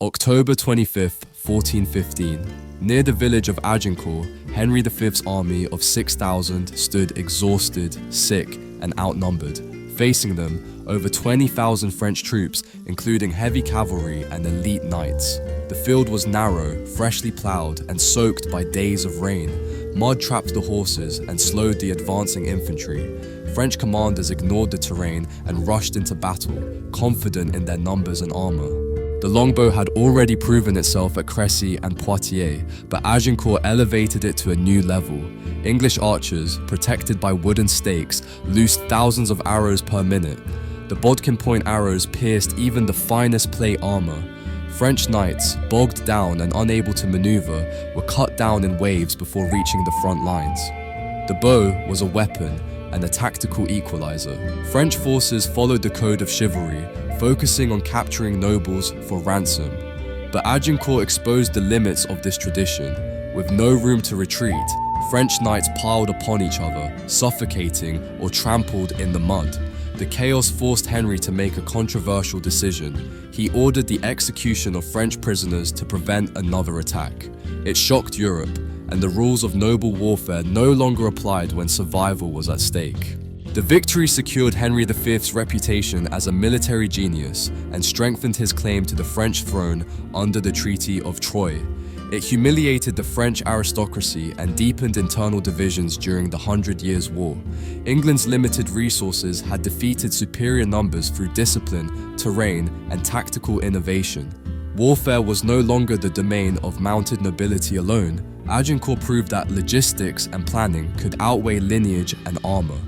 October 25th, 1415. Near the village of Agincourt, Henry V's army of 6,000 stood exhausted, sick, and outnumbered. Facing them, over 20,000 French troops, including heavy cavalry and elite knights. The field was narrow, freshly plowed, and soaked by days of rain. Mud trapped the horses and slowed the advancing infantry. French commanders ignored the terrain and rushed into battle, confident in their numbers and armor. The longbow had already proven itself at Crécy and Poitiers, but Agincourt elevated it to a new level. English archers, protected by wooden stakes, loosed thousands of arrows per minute. The bodkin point arrows pierced even the finest plate armor. French knights, bogged down and unable to maneuver, were cut down in waves before reaching the front lines. The bow was a weapon and a tactical equalizer. French forces followed the code of chivalry, focusing on capturing nobles for ransom. But Agincourt exposed the limits of this tradition. With no room to retreat, French knights piled upon each other, suffocating or trampled in the mud. The chaos forced Henry to make a controversial decision. He ordered the execution of French prisoners to prevent another attack. It shocked Europe, and the rules of noble warfare no longer applied when survival was at stake. The victory secured Henry V's reputation as a military genius and strengthened his claim to the French throne under the Treaty of Troyes. It humiliated the French aristocracy and deepened internal divisions during the 100 Years' War. England's limited resources had defeated superior numbers through discipline, terrain, and tactical innovation. Warfare was no longer the domain of mounted nobility alone. Agincourt proved that logistics and planning could outweigh lineage and armor.